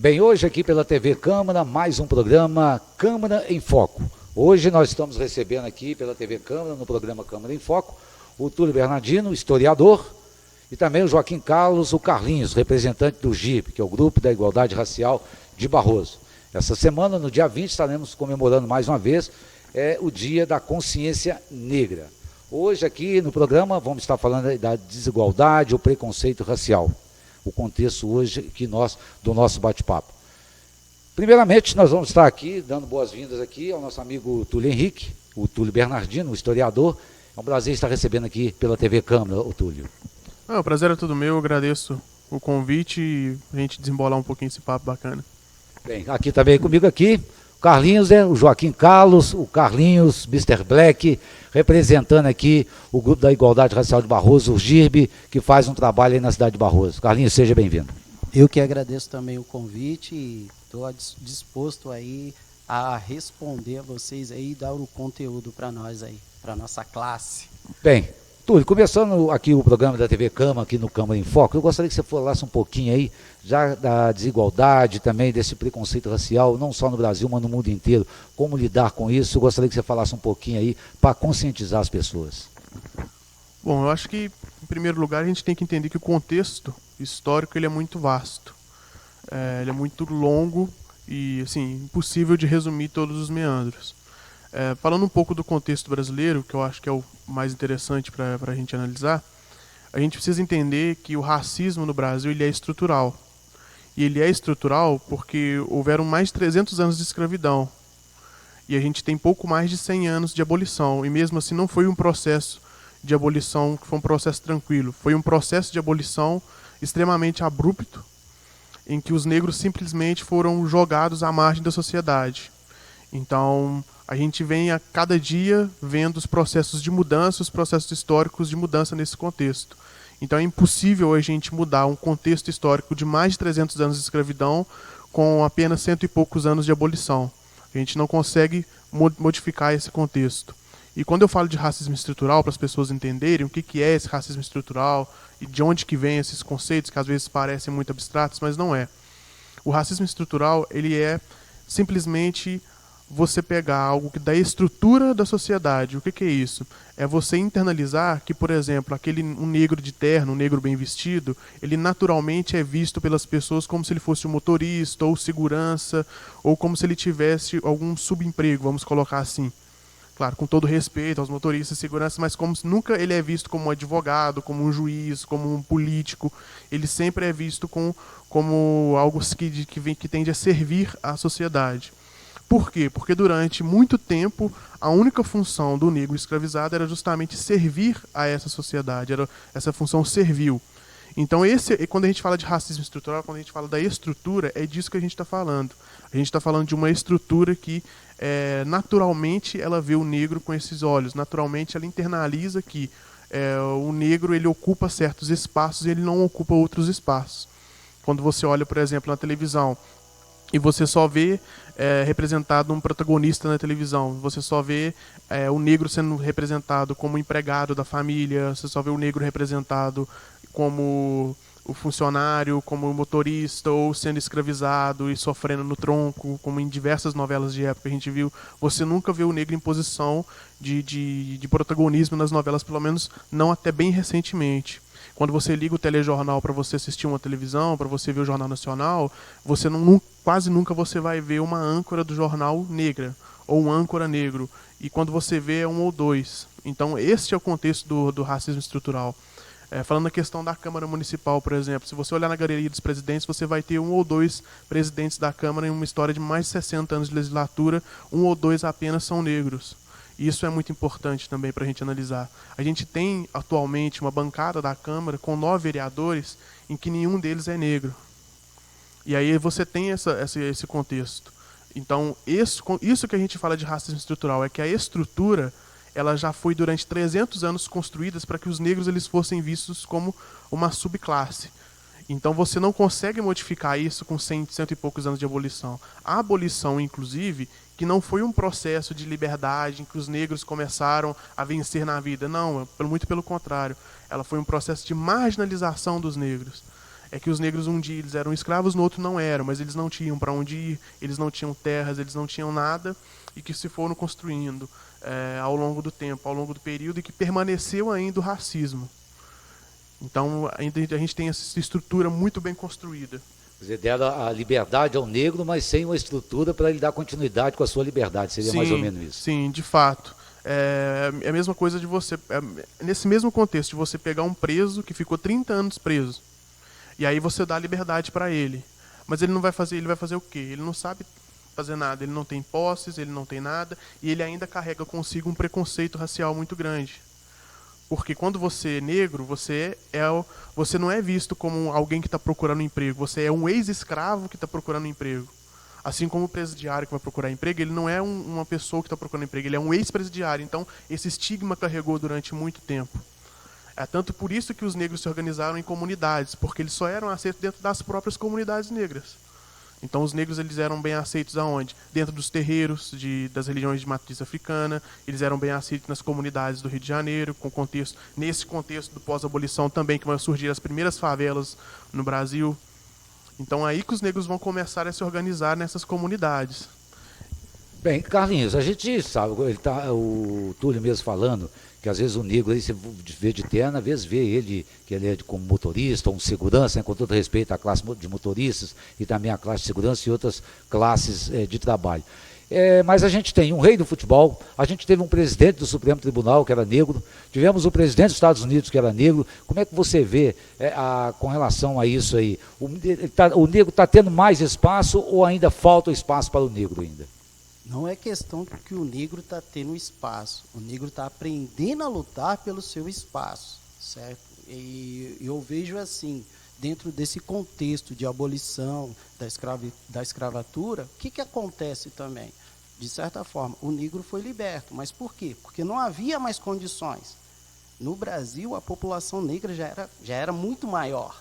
Bem, hoje aqui pela TV Câmara, mais um programa Câmara em Foco. Hoje nós estamos recebendo aqui pela TV Câmara, no programa Câmara em Foco, o Túlio Bernardino, historiador, e também o Joaquim Carlos, o Carlinhos, representante do GIP, que é o Grupo da Igualdade Racial de Barroso. Essa semana, no dia 20, estaremos comemorando mais uma vez o Dia da Consciência Negra. Hoje aqui no programa vamos estar falando da desigualdade, o preconceito racial. O contexto hoje do nosso bate-papo. Primeiramente, nós vamos estar aqui, dando boas-vindas aqui ao nosso amigo Túlio Henrique, o Túlio Bernardino, o historiador. É um prazer estar recebendo aqui pela TV Câmara, o Túlio. O prazer é todo meu, eu agradeço o convite e a gente desembolar um pouquinho esse papo bacana. Bem, aqui também comigo aqui, o Carlinhos, o Joaquim Carlos, o Carlinhos, Mr. Black, representando aqui o Grupo da Igualdade Racial de Barroso, o GIRB, que faz um trabalho aí na cidade de Barroso. Carlinhos, seja bem-vindo. Eu que agradeço também o convite e estou disposto aí a responder a vocês aí e dar o conteúdo para nós aí, para nossa classe. Bem, Túlio, começando aqui o programa da TV Câmara, aqui no Câmara em Foco, eu gostaria que você falasse um pouquinho aí, já da desigualdade, também desse preconceito racial, não só no Brasil, mas no mundo inteiro, como lidar com isso. Eu gostaria que você falasse um pouquinho aí, para conscientizar as pessoas. Bom, eu acho que, em primeiro lugar, a gente tem que entender que o contexto histórico ele é muito vasto. Ele é muito longo e, assim, impossível de resumir todos os meandros. Falando um pouco do contexto brasileiro, que eu acho que é o mais interessante para a gente analisar, a gente precisa entender que o racismo no Brasil ele é estrutural. E ele é estrutural porque houveram mais de 300 anos de escravidão. E a gente tem pouco mais de 100 anos de abolição. E mesmo assim não foi um processo de abolição que foi um processo tranquilo. Foi um processo de abolição extremamente abrupto, em que os negros simplesmente foram jogados à margem da sociedade. Então, a gente vem a cada dia vendo os processos de mudança, os processos históricos de mudança nesse contexto. Então é impossível a gente mudar um contexto histórico de mais de 300 anos de escravidão com apenas 100 e poucos anos de abolição. A gente não consegue modificar esse contexto. E quando eu falo de racismo estrutural, para as pessoas entenderem o que é esse racismo estrutural e de onde que vem esses conceitos, que às vezes parecem muito abstratos, mas não é. O racismo estrutural, ele é simplesmente você pegar algo da estrutura da sociedade. O que é isso? É você internalizar que, por exemplo, um negro de terno, um negro bem vestido, ele naturalmente é visto pelas pessoas como se ele fosse um motorista ou segurança, ou como se ele tivesse algum subemprego, vamos colocar assim. Claro, com todo respeito aos motoristas e segurança, mas como nunca ele é visto como um advogado, como um juiz, como um político. Ele sempre é visto como algo que tende a servir à sociedade. Por quê? Porque durante muito tempo a única função do negro escravizado era justamente servir a essa sociedade, era essa função servil. Então quando a gente fala de racismo estrutural, quando a gente fala da estrutura, é disso que a gente está falando. A gente está falando de uma estrutura que naturalmente ela vê o negro com esses olhos, naturalmente ela internaliza que o negro ele ocupa certos espaços e ele não ocupa outros espaços. Quando você olha, por exemplo, na televisão, e você só vê representado um protagonista na televisão. Você só vê o negro sendo representado como empregado da família. Você só vê o negro representado como o funcionário, como o motorista, ou sendo escravizado e sofrendo no tronco, como em diversas novelas de época a gente viu. Você nunca vê o negro em posição de protagonismo nas novelas, pelo menos não até bem recentemente. Quando você liga o telejornal para você assistir uma televisão, para você ver o Jornal Nacional, você quase nunca você vai ver uma âncora do jornal negra, ou um âncora negro. E quando você vê é um ou dois. Então este é o contexto do racismo estrutural. Falando na questão da Câmara Municipal, por exemplo, se você olhar na galeria dos presidentes, você vai ter um ou dois presidentes da Câmara em uma história de mais de 60 anos de legislatura, um ou dois apenas são negros. Isso é muito importante também para a gente analisar. A gente tem atualmente uma bancada da Câmara com 9 vereadores em que nenhum deles é negro. E aí você tem esse contexto. Então, isso que a gente fala de racismo estrutural, é que a estrutura ela já foi durante 300 anos construída para que os negros eles fossem vistos como uma subclasse. Então você não consegue modificar isso com 100 e poucos anos de abolição. A abolição, inclusive, que não foi um processo de liberdade em que os negros começaram a vencer na vida. Não, muito pelo contrário. Ela foi um processo de marginalização dos negros. é que os negros um dia eles eram escravos, no outro não eram, mas eles não tinham para onde ir, eles não tinham terras, eles não tinham nada, e que se foram construindo ao longo do tempo, ao longo do período, e que permaneceu ainda o racismo. Então ainda a gente tem essa estrutura muito bem construída. Quer dizer, deram a liberdade ao negro, mas sem uma estrutura para ele dar continuidade com a sua liberdade. Seria mais ou menos isso. Sim, de fato. É a mesma coisa de você, nesse mesmo contexto, de você pegar um preso que ficou 30 anos preso, e aí você dá liberdade para ele. Mas ele vai fazer o quê? Ele não sabe fazer nada, ele não tem posses, ele não tem nada, e ele ainda carrega consigo um preconceito racial muito grande. Porque quando você é negro, você não é visto como alguém que está procurando emprego, você é um ex-escravo que está procurando emprego. Assim como o presidiário que vai procurar emprego, ele não é uma pessoa que está procurando emprego, ele é um ex-presidiário. Então, esse estigma carregou durante muito tempo. É tanto por isso que os negros se organizaram em comunidades, porque eles só eram aceitos dentro das próprias comunidades negras. Então, os negros eles eram bem aceitos aonde? Dentro dos terreiros das religiões de matriz africana, eles eram bem aceitos nas comunidades do Rio de Janeiro, nesse contexto do pós-abolição também, que vão surgir as primeiras favelas no Brasil. Então, aí que os negros vão começar a se organizar nessas comunidades. Bem, Carlinhos, a gente sabe, o Túlio mesmo falando, que às vezes o negro aí você vê de terno, às vezes vê ele, que ele é como motorista, ou um segurança, né, com todo respeito à classe de motoristas e também à classe de segurança e outras classes de trabalho. Mas a gente tem um rei do futebol, a gente teve um presidente do Supremo Tribunal que era negro, tivemos o presidente dos Estados Unidos que era negro. Como é que você vê com relação a isso aí? O negro está tendo mais espaço ou ainda falta espaço para o negro ainda? Não é questão que o negro está tendo espaço, o negro está aprendendo a lutar pelo seu espaço, certo? E eu vejo assim, dentro desse contexto de abolição da escravatura, o que acontece também? De certa forma, o negro foi liberto, mas por quê? Porque não havia mais condições. No Brasil, a população negra já era muito maior.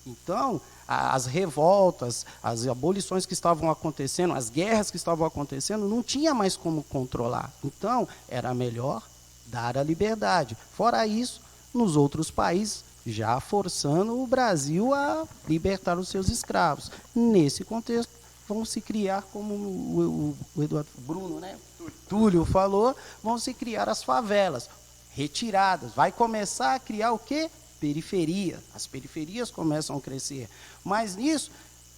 Então, as revoltas, as abolições que estavam acontecendo, as guerras que estavam acontecendo, não tinha mais como controlar. Então, era melhor dar a liberdade. Fora isso, nos outros países, já forçando o Brasil a libertar os seus escravos. Nesse contexto, vão se criar, como o Eduardo Bruno, né? Túlio falou, vão se criar as favelas, retiradas. Vai começar a criar o quê? Periferia. As periferias começam a crescer. Mas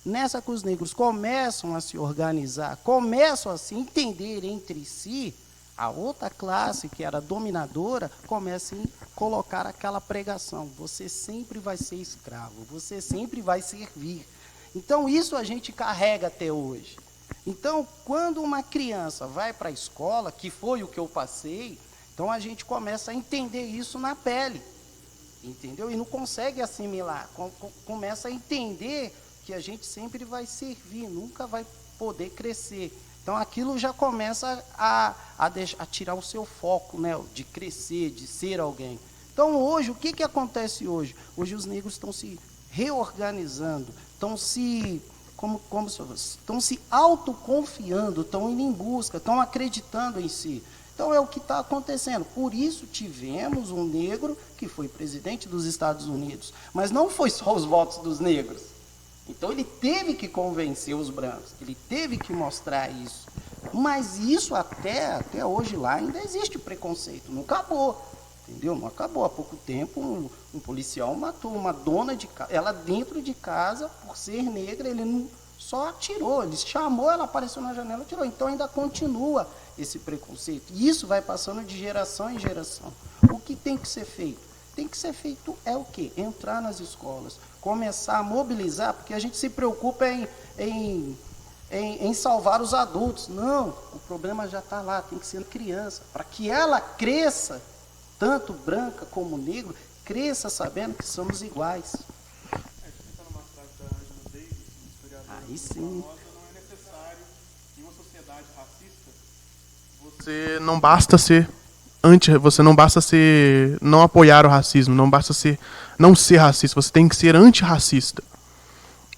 nessa que os negros começam a se organizar, começam a se entender entre si, a outra classe, que era dominadora, começa a colocar aquela pregação. Você sempre vai ser escravo, você sempre vai servir. Então, isso a gente carrega até hoje. Então, quando uma criança vai para a escola, que foi o que eu passei, então a gente começa a entender isso na pele. Entendeu? E não consegue assimilar. Começa a entender que a gente sempre vai servir, nunca vai poder crescer. Então, aquilo já começa a tirar o seu foco, né, de crescer, de ser alguém. Então, hoje, o que acontece hoje? Hoje os negros estão se reorganizando, estão se autoconfiando, estão indo em busca, estão acreditando em si. Então, é o que está acontecendo. Por isso, tivemos um negro que foi presidente dos Estados Unidos. Mas não foi só os votos dos negros. Então, ele teve que convencer os brancos, ele teve que mostrar isso. Mas isso até hoje lá ainda existe preconceito, não acabou. Entendeu? Não acabou. Há pouco tempo, um policial matou uma dona de casa, ela dentro de casa, por ser negra, ele não só atirou, ele chamou, ela apareceu na janela e atirou. Então, ainda continua esse preconceito. E isso vai passando de geração em geração. O que tem que ser feito? Tem que ser feito é o quê? Entrar nas escolas, começar a mobilizar, porque a gente se preocupa em salvar os adultos. Não, o problema já está lá, tem que ser criança. Para que ela cresça, tanto branca como negro, cresça sabendo que somos iguais. Aí sim. Não é necessário, em uma sociedade racista, você não basta ser não apoiar o racismo, não basta não ser racista, você tem que ser antirracista.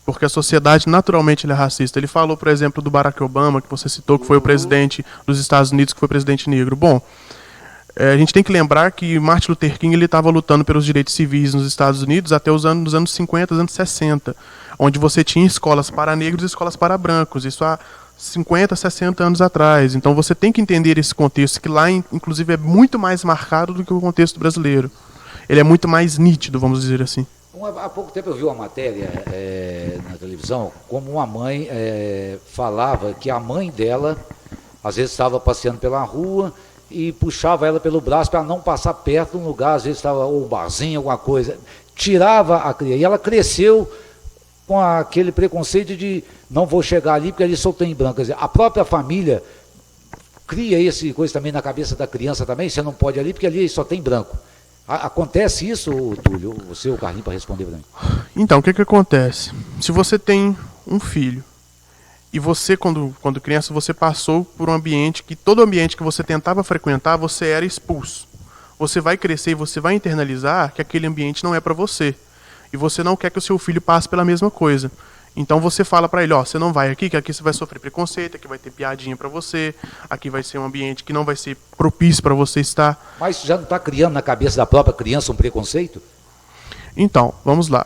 Porque a sociedade naturalmente é racista. Ele falou, por exemplo, do Barack Obama, que você citou, que foi o presidente dos Estados Unidos, que foi presidente negro. Bom, A gente tem que lembrar que Martin Luther King estava lutando pelos direitos civis nos Estados Unidos até os anos 50, anos 60, onde você tinha escolas para negros e escolas para brancos, isso há 50, 60 anos atrás. Então você tem que entender esse contexto, que lá, inclusive, é muito mais marcado do que o contexto brasileiro. Ele é muito mais nítido, vamos dizer assim. Há pouco tempo eu vi uma matéria na televisão, como uma mãe falava que a mãe dela, às vezes estava passeando pela rua e puxava ela pelo braço para não passar perto de um lugar, às vezes estava ou barzinho, alguma coisa, tirava a criança. E ela cresceu com aquele preconceito de não vou chegar ali porque ali só tem branco. Quer dizer, a própria família cria esse coisa também na cabeça da criança também, você não pode ir ali porque ali só tem branco. Acontece isso, Túlio? Você ou o Carlinhos para responder para mim. Então, o que acontece? Se você tem um filho e você, quando criança, você passou por um ambiente que todo ambiente que você tentava frequentar, você era expulso. Você vai crescer e você vai internalizar que aquele ambiente não é para você. E você não quer que o seu filho passe pela mesma coisa. Então você fala para ele, você não vai aqui, que aqui você vai sofrer preconceito, aqui vai ter piadinha para você, aqui vai ser um ambiente que não vai ser propício para você estar. Mas já não está criando na cabeça da própria criança um preconceito? Então, vamos lá.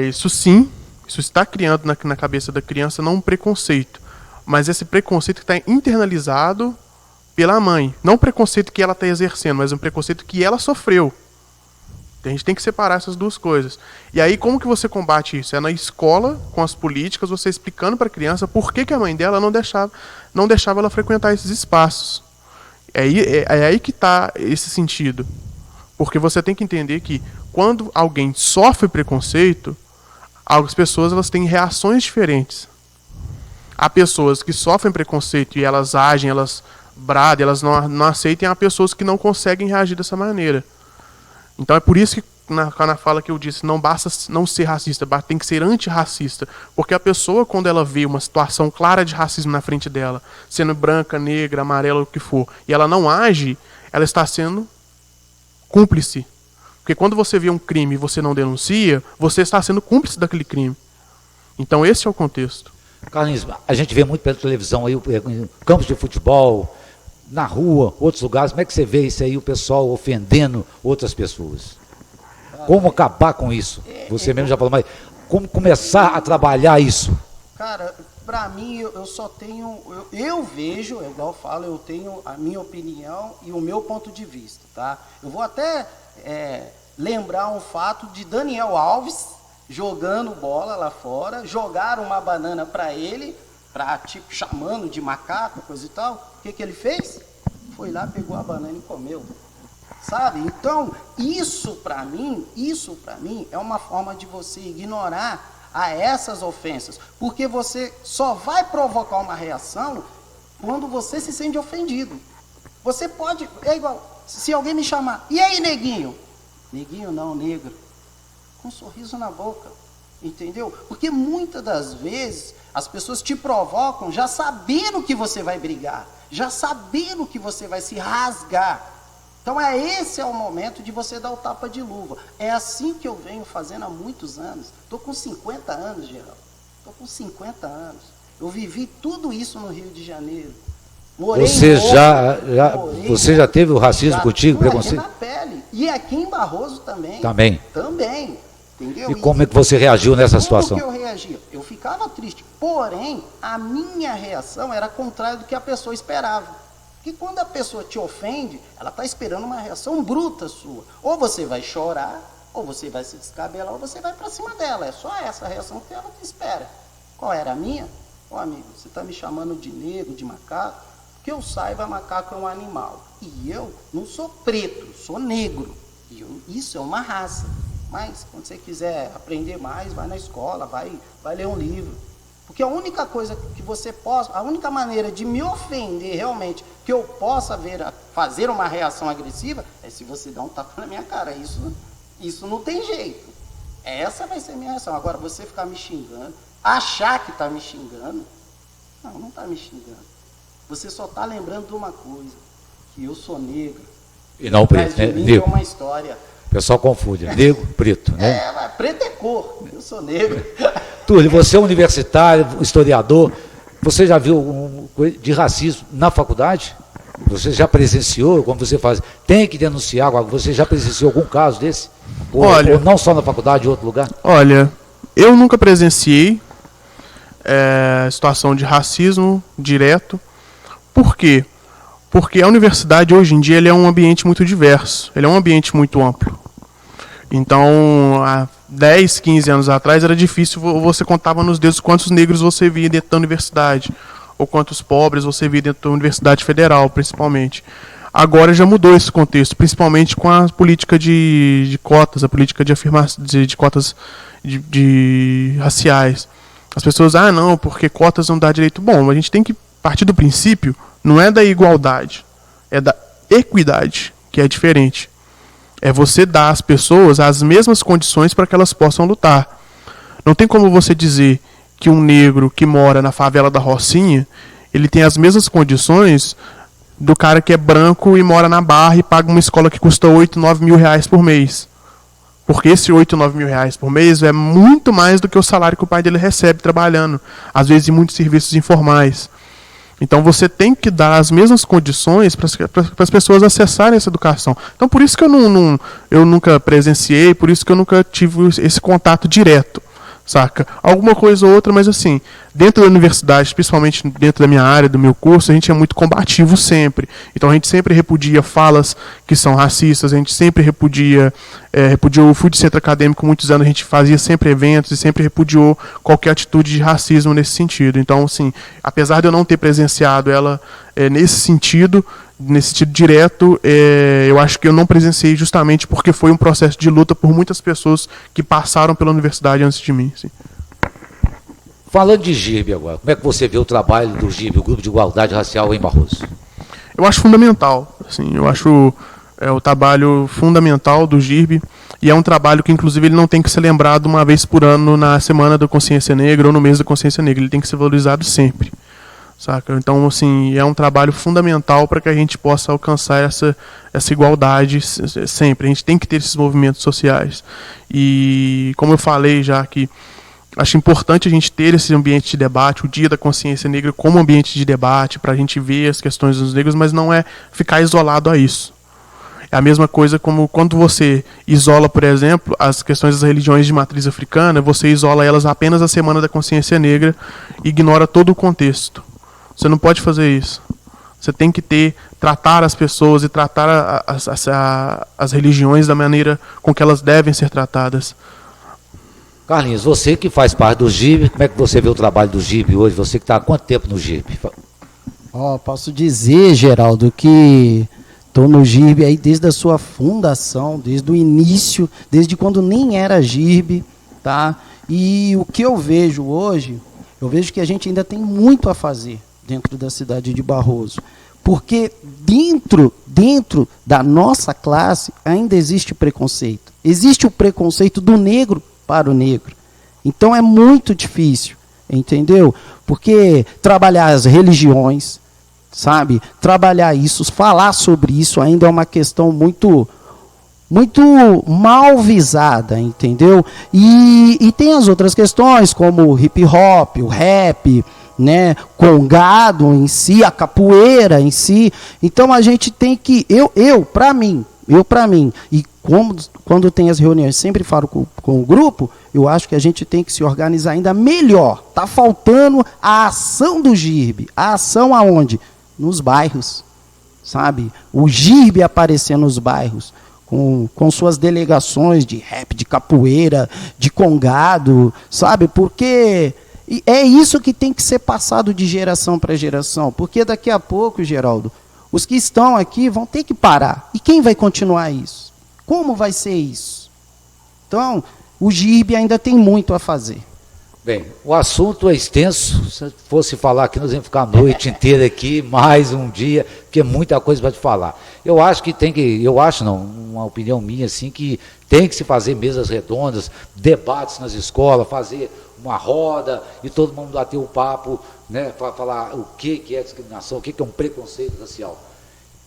Isso sim, isso está criando na cabeça da criança não um preconceito, mas esse preconceito que está internalizado pela mãe. Não um preconceito que ela está exercendo, mas um preconceito que ela sofreu. A gente tem que separar essas duas coisas. E aí, como que você combate isso? É na escola, com as políticas, você explicando para a criança por que a mãe dela não deixava ela frequentar esses espaços. É aí que está esse sentido. Porque você tem que entender que quando alguém sofre preconceito, as pessoas elas têm reações diferentes. Há pessoas que sofrem preconceito e elas agem, elas bradam, elas não aceitam, e há pessoas que não conseguem reagir dessa maneira. Então é por isso que na fala que eu disse, não basta não ser racista, tem que ser antirracista. Porque a pessoa, quando ela vê uma situação clara de racismo na frente dela, sendo branca, negra, amarela, o que for, e ela não age, ela está sendo cúmplice. Porque quando você vê um crime e você não denuncia, você está sendo cúmplice daquele crime. Então esse é o contexto. Carlinhos, a gente vê muito pela televisão aí, campos de futebol, na rua, outros lugares, como é que você vê isso aí, o pessoal ofendendo outras pessoas? Como acabar com isso? Você mesmo já falou, mas como começar a trabalhar isso? Cara, para mim, eu só tenho, eu vejo, igual eu falo, eu tenho a minha opinião e o meu ponto de vista, tá? Eu vou até lembrar um fato de Daniel Alves jogando bola lá fora, jogaram uma banana para ele, tipo, chamando de macaco, coisa e tal. O que ele fez? Foi lá, pegou a banana e comeu. Sabe? Então, isso para mim é uma forma de você ignorar a essas ofensas. Porque você só vai provocar uma reação quando você se sente ofendido. Você pode, é igual, se alguém me chamar, e aí, neguinho? Neguinho não, negro. Com um sorriso na boca. Entendeu? Porque muitas das vezes as pessoas te provocam já sabendo que você vai brigar, já sabendo que você vai se rasgar. Então esse é o momento de você dar o tapa de luva. É assim que eu venho fazendo há muitos anos. Estou com 50 anos, Geraldo. Estou com 50 anos. Eu vivi tudo isso no Rio de Janeiro. Morei você já teve o racismo contigo, preconceito? Na pele. E aqui em Barroso também. Também. Entendeu? E como é que você reagiu nessa situação? Como que eu reagia? Eu ficava triste. Porém, a minha reação era contrária do que a pessoa esperava. Porque quando a pessoa te ofende, ela está esperando uma reação bruta sua. Ou você vai chorar, ou você vai se descabelar, ou você vai para cima dela. É só essa reação que ela te espera. Qual era a minha? Ô amigo, você está me chamando de negro, de macaco? Que eu saiba, macaco é um animal. E eu não sou preto, sou negro. Isso é uma raça. Mas, quando você quiser aprender mais, vai na escola, vai ler um livro. Porque a única coisa que você possa, a única maneira de me ofender realmente, que eu possa fazer uma reação agressiva, é se você dá um tapa na minha cara. Isso não tem jeito. Essa vai ser a minha reação. Agora, você ficar me xingando, achar que está me xingando, não está me xingando. Você só está lembrando de uma coisa, que eu sou negro. E não preto, né? Negro é uma história. O pessoal confunde, negro, preto, né? Mas preto é cor, eu sou negro. Túlio, você é universitário, historiador, você já viu de racismo na faculdade? Você já presenciou, como você faz, tem que denunciar, você já presenciou algum caso desse? Olha, ou não só na faculdade, em outro lugar? Olha, eu nunca presenciei situação de racismo direto. Por quê? Porque a universidade hoje em dia ele é um ambiente muito diverso, ele é um ambiente muito amplo. Então, há 10, 15 anos atrás era difícil, você contava nos dedos quantos negros você via dentro da universidade, ou quantos pobres você via dentro da Universidade Federal, principalmente. Agora já mudou esse contexto, principalmente com a política de cotas, a política de afirmação de cotas de raciais. As pessoas, não, porque cotas não dá direito. Bom, a gente tem que partir do princípio, não é da igualdade, é da equidade, que é diferente. É você dar às pessoas as mesmas condições para que elas possam lutar. Não tem como você dizer que um negro que mora na favela da Rocinha, ele tem as mesmas condições do cara que é branco e mora na Barra e paga uma escola que custa 8, 9 mil reais por mês. Porque esse 8, 9 mil reais por mês é muito mais do que o salário que o pai dele recebe trabalhando, às vezes em muitos serviços informais. Então você tem que dar as mesmas condições para as pessoas acessarem essa educação. Então por isso que eu nunca presenciei, por isso que eu nunca tive esse contato direto, saca? Alguma coisa ou outra, mas assim, dentro da universidade, principalmente dentro da minha área, do meu curso, a gente é muito combativo sempre. Então a gente sempre repudia falas que são racistas, a gente sempre repudiou o Food Center acadêmico, muitos anos a gente fazia sempre eventos e sempre repudiou qualquer atitude de racismo nesse sentido. Então, assim, apesar de eu não ter presenciado ela nesse sentido direto, eu acho que eu não presenciei justamente porque foi um processo de luta por muitas pessoas que passaram pela universidade antes de mim. Assim. Falando de GIRB agora, como é que você vê o trabalho do GIRB, o Grupo de Igualdade Racial em Barroso? Eu acho fundamental. Assim, eu acho o trabalho fundamental do GIRB e é um trabalho que, inclusive, ele não tem que ser lembrado uma vez por ano na Semana da Consciência Negra ou no mês da Consciência Negra. Ele tem que ser valorizado sempre. Saca? Então, assim, é um trabalho fundamental para que a gente possa alcançar essa igualdade sempre. A gente tem que ter esses movimentos sociais. E, como eu falei já aqui, acho importante a gente ter esse ambiente de debate, o Dia da Consciência Negra como ambiente de debate, para a gente ver as questões dos negros, mas não é ficar isolado a isso. É a mesma coisa como quando você isola, por exemplo, as questões das religiões de matriz africana, você isola elas apenas a Semana da Consciência Negra e ignora todo o contexto. Você não pode fazer isso. Você tem que tratar as pessoas e tratar as religiões da maneira com que elas devem ser tratadas. Carlinhos, você que faz parte do GIRB, como é que você vê o trabalho do GIRB hoje? Você que está há quanto tempo no GIRB? Posso dizer, Geraldo, que estou no GIRB aí desde a sua fundação, desde o início, desde quando nem era GIRB, tá? E o que eu vejo hoje, eu vejo que a gente ainda tem muito a fazer dentro da cidade de Barroso, porque dentro da nossa classe ainda existe preconceito. Existe o preconceito do negro para o negro. Então é muito difícil, entendeu? Porque trabalhar as religiões, sabe? Trabalhar isso, falar sobre isso ainda é uma questão muito mal visada, entendeu? E tem as outras questões, como o hip hop, o rap, né, congado em si, a capoeira em si. Então a gente tem que, para mim, e quando tem as reuniões, sempre falo com o grupo, eu acho que a gente tem que se organizar ainda melhor. Está faltando a ação do GIRB. A ação aonde? Nos bairros, sabe? O GIRB aparecer nos bairros, com suas delegações de rap, de capoeira, de congado, sabe? Porque é isso que tem que ser passado de geração para geração. Porque daqui a pouco, Geraldo, os que estão aqui vão ter que parar. E quem vai continuar isso? Como vai ser isso? Então, o GIRB ainda tem muito a fazer. Bem, o assunto é extenso. Se fosse falar aqui, nós íamos ficar a noite inteira aqui, mais um dia, porque é muita coisa para te falar. Eu acho que uma opinião minha, assim, que tem que se fazer mesas redondas, debates nas escolas, fazer uma roda e todo mundo bater o papo, né, para falar o que é discriminação, o que é um preconceito racial.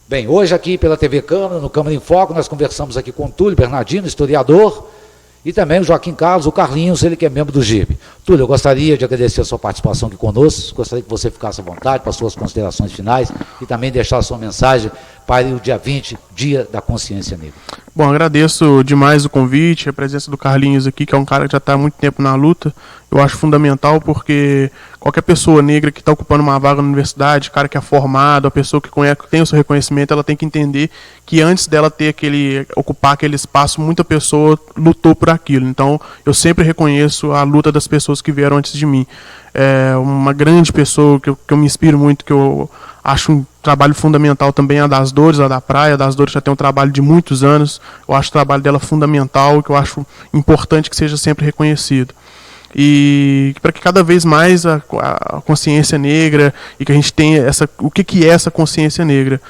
Bem, hoje aqui pela TV Câmara, no Câmara em Foco, nós conversamos aqui com o Túlio Bernardino, historiador, e também o Joaquim Carlos, o Carlinhos, ele que é membro do GIB. Túlio, eu gostaria de agradecer a sua participação aqui conosco, gostaria que você ficasse à vontade para as suas considerações finais e também deixar a sua mensagem para o dia 20, Dia da Consciência Negra. Bom, agradeço demais o convite, a presença do Carlinhos aqui, que é um cara que já está há muito tempo na luta. Eu acho fundamental porque qualquer pessoa negra que está ocupando uma vaga na universidade, cara que é formado, a pessoa que conhece, que tem o seu reconhecimento, ela tem que entender que antes dela ocupar aquele espaço, muita pessoa lutou por aquilo. Então, eu sempre reconheço a luta das pessoas que vieram antes de mim. É uma grande pessoa que eu me inspiro muito, que eu acho um trabalho fundamental também, a das Dores, a da Praia. A das Dores já tem um trabalho de muitos anos. Eu acho o trabalho dela fundamental, que eu acho importante que seja sempre reconhecido. E para que cada vez mais a consciência negra, e que a gente tenha o que é essa consciência negra.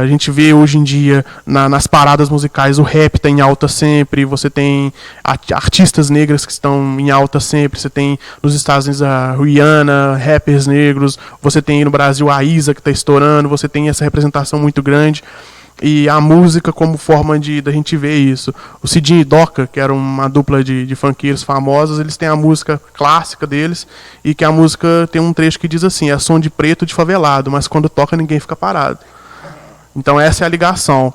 A gente vê hoje em dia nas paradas musicais o rap está em alta sempre, você tem artistas negras que estão em alta sempre, você tem nos Estados Unidos a Rihanna, rappers negros, você tem no Brasil a Isa que está estourando, você tem essa representação muito grande. E a música como forma da gente ver isso. O Cidinho e Doca, que era uma dupla de funkeiros famosos, eles têm a música clássica deles, e que a música tem um trecho que diz assim: é som de preto de favelado, mas quando toca ninguém fica parado. Então essa é a ligação.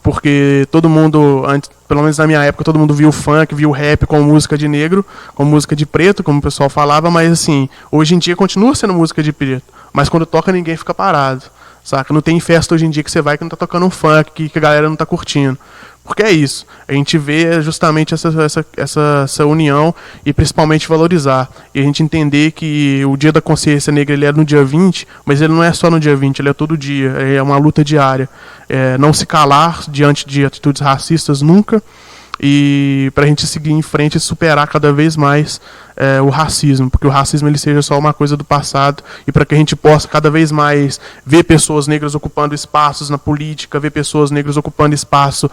Porque todo mundo, antes, pelo menos na minha época, todo mundo viu o funk, viu o rap como música de negro, como música de preto, como o pessoal falava, mas assim, hoje em dia continua sendo música de preto, mas quando toca ninguém fica parado. Saca? Não tem festa hoje em dia que você vai que não tá tocando um funk, que a galera não tá curtindo. Porque é isso. A gente vê justamente essa união e principalmente valorizar. E a gente entender que o Dia da Consciência Negra ele é no dia 20, mas ele não é só no dia 20, ele é todo dia. É uma luta diária. Não se calar diante de atitudes racistas nunca. E para a gente seguir em frente e superar cada vez mais o racismo, porque o racismo ele seja só uma coisa do passado, e para que a gente possa cada vez mais ver pessoas negras ocupando espaços na política, ver pessoas negras ocupando espaço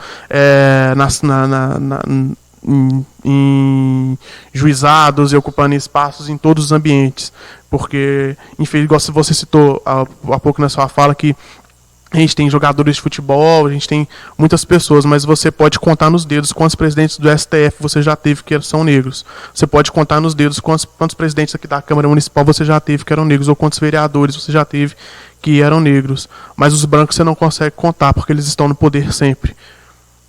em juizados e ocupando espaços em todos os ambientes, porque, infelizmente, você citou há pouco na sua fala que a gente tem jogadores de futebol, a gente tem muitas pessoas, mas você pode contar nos dedos quantos presidentes do STF você já teve que são negros. Você pode contar nos dedos quantos presidentes aqui da Câmara Municipal você já teve que eram negros, ou quantos vereadores você já teve que eram negros. Mas os brancos você não consegue contar, porque eles estão no poder sempre.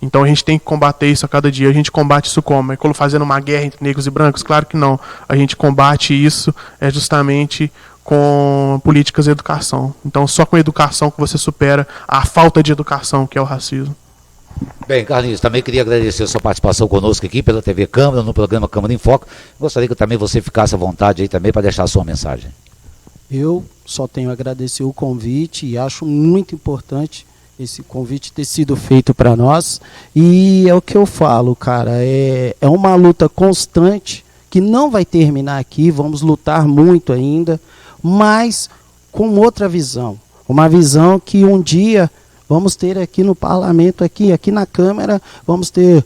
Então a gente tem que combater isso a cada dia. A gente combate isso como? É fazendo uma guerra entre negros e brancos? Claro que não. A gente combate isso justamente com políticas de educação. Então, só com a educação que você supera a falta de educação, que é o racismo. Bem, Carlinhos, também queria agradecer a sua participação conosco aqui pela TV Câmara, no programa Câmara em Foco. Gostaria que também você ficasse à vontade aí também para deixar a sua mensagem. Eu só tenho a agradecer o convite e acho muito importante esse convite ter sido feito para nós. E é o que eu falo, cara, é uma luta constante que não vai terminar aqui, vamos lutar muito ainda, mas com outra visão. Uma visão que um dia vamos ter aqui no parlamento, aqui na Câmara, vamos ter,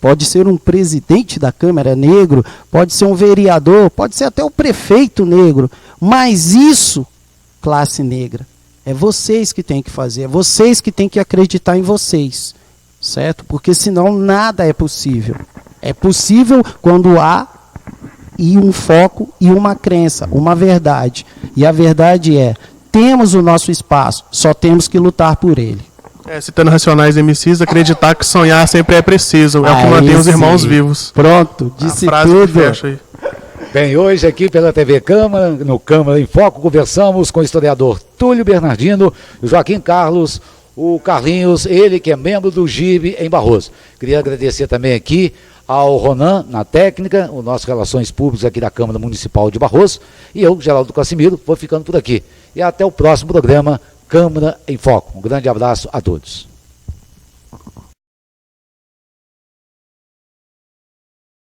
pode ser um presidente da Câmara negro, pode ser um vereador, pode ser até o prefeito negro, mas isso, classe negra, é vocês que têm que fazer, é vocês que têm que acreditar em vocês, certo? Porque senão nada é possível. É possível quando há um foco e uma crença, uma verdade. E a verdade temos o nosso espaço, só temos que lutar por ele. Citando Racionais MCs, acreditar que sonhar sempre é preciso, é o que mantém os irmãos vivos. Pronto, disse tudo. Fecha aí. Bem, hoje aqui pela TV Câmara, no Câmara em Foco, conversamos com o historiador Túlio Bernardino, o Joaquim Carlos, o Carlinhos, ele que é membro do GIB em Barroso. Queria agradecer também aqui ao Ronan, na técnica, o nosso Relações Públicas aqui da Câmara Municipal de Barroso, e eu, Geraldo Casimiro, vou ficando por aqui. E até o próximo programa Câmara em Foco. Um grande abraço a todos.